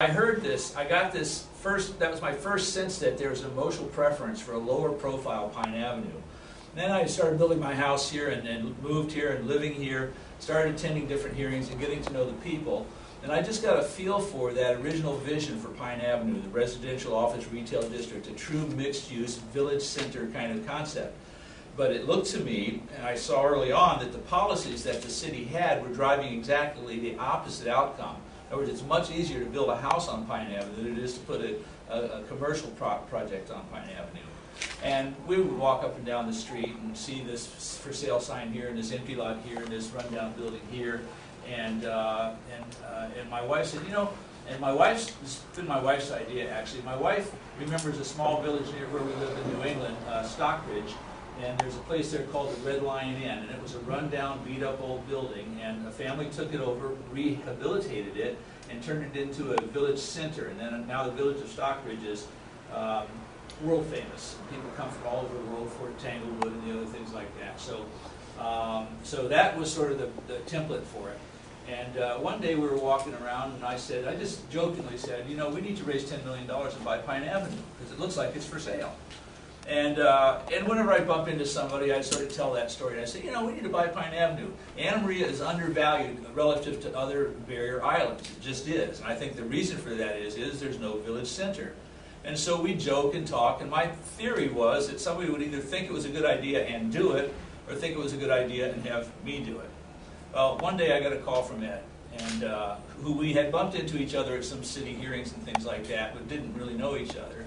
I heard this, I got this first, that was my first sense that there was an emotional preference for a lower profile Pine Avenue. Then I started building my house here and moved here and living here, started attending different hearings and getting to know the people. And I just got a feel for that original vision for Pine Avenue, the residential office retail district, a true mixed-use village center kind of concept. But it looked to me, and I saw early on, that the policies that the city had were driving exactly the opposite outcome. In other words, it's much easier to build a house on Pine Avenue than it is to put a commercial project on Pine Avenue. And we would walk up and down the street and see this for sale sign here, and this empty lot here, and this rundown building here. And my wife said, you know, and this has been my wife's idea actually. My wife remembers a small village near where we lived in New England, Stockbridge, and there's a place there called the Red Lion Inn, and it was a rundown, beat-up old building, and a family took it over, rehabilitated it, and turned it into a village center. And then now the village of Stockbridge is world famous. People come from all over the world, Fort Tanglewood and the other things like that. So, so that was sort of the template for it. And one day we were walking around, and I just jokingly said, you know, we need to raise $10 million and buy Pine Avenue, because it looks like it's for sale. And whenever I bump into somebody, I sort of tell that story. And I say, you know, we need to buy Pine Avenue. Anna Maria is undervalued relative to other barrier islands. It just is. And I think the reason for that is there's no village center. And so we joke and talk. And my theory was that somebody would either think it was a good idea and do it, or think it was a good idea and have me do it. Well, one day I got a call from Ed, and who we had bumped into each other at some city hearings and things like that, but didn't really know each other.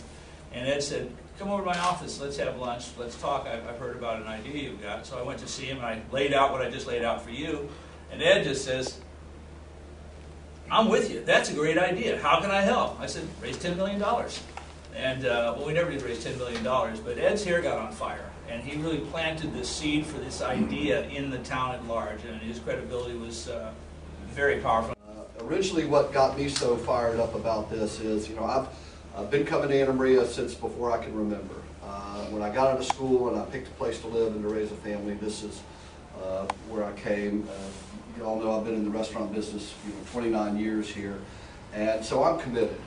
And Ed said, come over to my office, let's have lunch, let's talk. I've heard about an idea you've got. So I went to see him, and I laid out what I just laid out for you. And Ed just says, I'm with you. That's a great idea. How can I help? I said, raise $10 million. And, well, we never did raise $10 million, but Ed's hair got on fire. And he really planted the seed for this idea in the town at large, and his credibility was very powerful. Originally, what got me so fired up about this is, you know, I've been coming to Anna Maria since before I can remember. When I got out of school and I picked a place to live and to raise a family, this is where I came. You all know I've been in the restaurant business, 29 years here, and so I'm committed,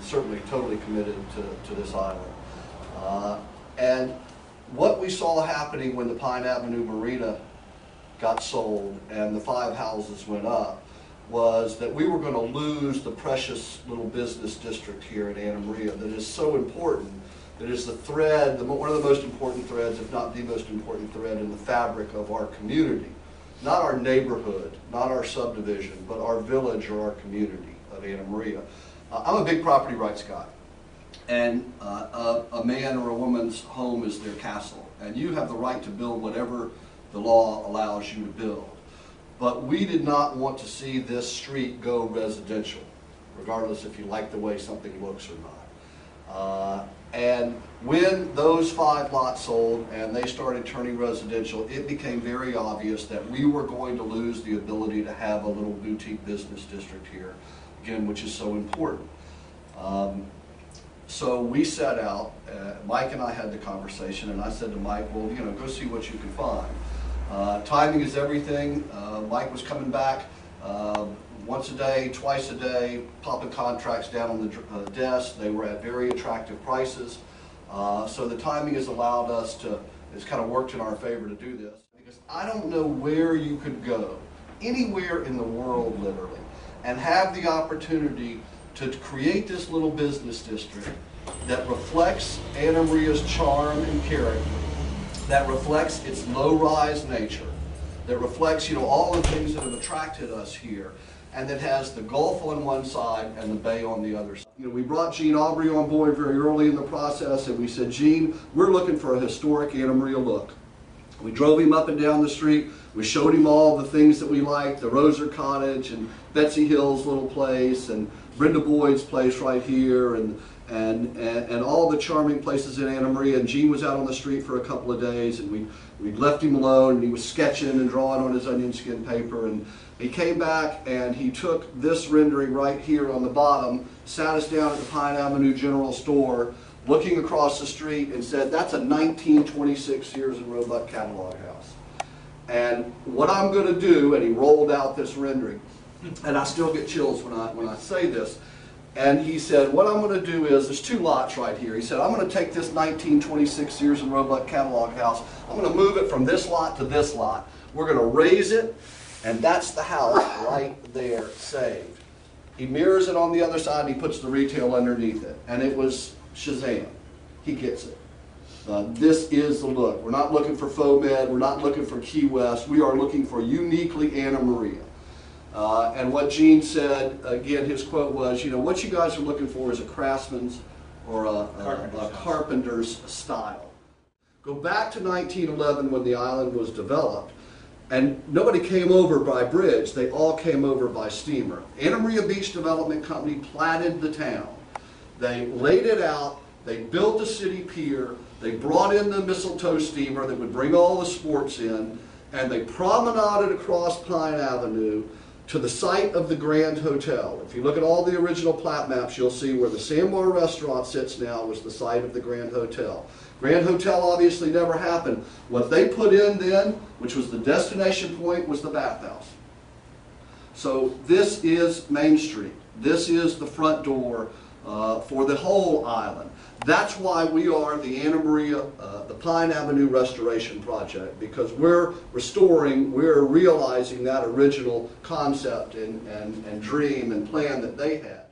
certainly totally committed to this island. And what we saw happening when the Pine Avenue Marina got sold and the 5 houses went up was that we were going to lose the precious little business district here in Anna Maria that is so important, that is the thread, one of the most important threads, if not the most important thread in the fabric of our community. Not our neighborhood, not our subdivision, but our village or our community of Anna Maria. I'm a big property rights guy. And a man or a woman's home is their castle. And you have the right to build whatever the law allows you to build. But we did not want to see this street go residential, regardless if you like the way something looks or not. And when those 5 lots sold and they started turning residential, it became very obvious that we were going to lose the ability to have a little boutique business district here, again, which is so important. So we set out, Mike and I had the conversation, and I said to Mike, well, you know, go see what you can find. Timing is everything. Mike was coming back once a day, twice a day, popping contracts down on the desk. They were at very attractive prices. So the timing has allowed us to, it's kind of worked in our favor to do this. Because I don't know where you could go, anywhere in the world literally, and have the opportunity to create this little business district that reflects Anna Maria's charm and character, that reflects its low-rise nature, that reflects, you know, all the things that have attracted us here, and that has the Gulf on one side and the bay on the other side. You know, we brought Gene Aubrey on board very early in the process, and we said, Gene, we're looking for a historic Anna Maria look. We drove him up and down the street. We showed him all the things that we liked, the Roser Cottage and Betsy Hill's little place and Brenda Boyd's place right here and all the charming places in Anna Maria. And Gene was out on the street for a couple of days, and we left him alone, and he was sketching and drawing on his onion skin paper. And he came back and he took this rendering right here on the bottom, sat us down at the Pine Avenue General Store, looking across the street, and said, that's a 1926 Sears and Roebuck catalog house. And what I'm going to do, and he rolled out this rendering, and I still get chills when I say this, And he said, what I'm going to do is, there's two lots right here. He said, I'm going to take this 1926 Sears and Roebuck catalog house. I'm going to move it from this lot to this lot. We're going to raise it, and that's the house right there saved. He mirrors it on the other side, and he puts the retail underneath it. And it was Shazam. He gets it. This is the look. We're not looking for Faux Med. We're not looking for Key West. We are looking for uniquely Anna Maria. And what Gene said, again, his quote was, you know, what you guys are looking for is a craftsman's or a carpenter's style. Go back to 1911 when the island was developed, and nobody came over by bridge. They all came over by steamer. Anna Maria Beach Development Company platted the town. They laid it out. They built the city pier. They brought in the mistletoe steamer that would bring all the sports in, and they promenaded across Pine Avenue to the site of the Grand Hotel. If you look at all the original plat maps, you'll see where the Sandbar restaurant sits now was the site of the Grand Hotel. Grand Hotel obviously never happened. What they put in then, which was the destination point, was the bathhouse. So this is Main Street. This is the front door for the whole island. That's why we are the Anna Maria, the Pine Avenue Restoration Project, because we're restoring, we're realizing that original concept and dream and plan that they had.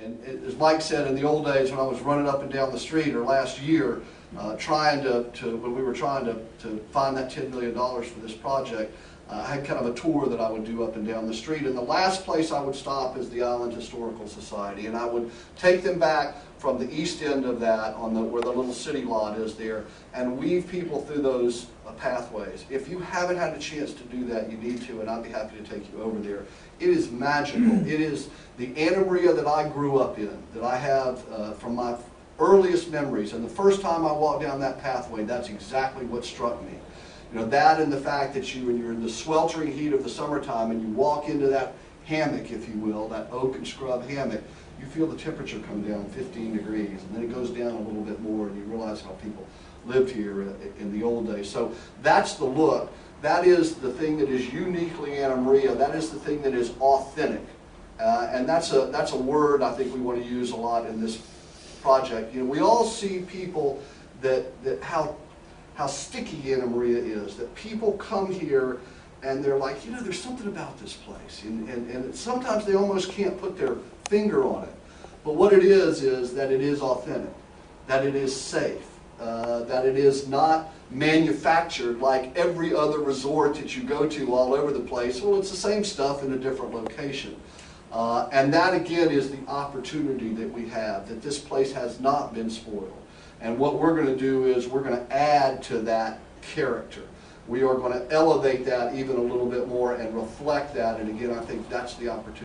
And as Mike said, in the old days when I was running up and down the street, or last year, when we were trying to find that $10 million for this project, I had kind of a tour that I would do up and down the street, and the last place I would stop is the Island Historical Society, and I would take them back from the east end of that, where the little city lot is there, and weave people through those pathways. If you haven't had a chance to do that, you need to, and I'd be happy to take you over there. It is magical. It is the Anna Maria that I grew up in, that I have from my earliest memories, and the first time I walked down that pathway, that's exactly what struck me. You know, that and the fact that when you're in the sweltering heat of the summertime and you walk into that hammock, if you will, that oak and scrub hammock, you feel the temperature come down 15 degrees, and then it goes down a little bit more, and you realize how people lived here in the old days. So that's the look. That is the thing that is uniquely Anna Maria. That is the thing that is authentic. And that's a word I think we want to use a lot in this project. You know, we all see people how sticky Anna Maria is, that people come here and they're like, you know, there's something about this place. And sometimes they almost can't put their finger on it. But what it is that it is authentic, that it is safe, that it is not manufactured like every other resort that you go to all over the place. Well, it's the same stuff in a different location. And that, again, is the opportunity that we have, that this place has not been spoiled. And what we're going to do is we're going to add to that character. We are going to elevate that even a little bit more and reflect that. And again, I think that's the opportunity.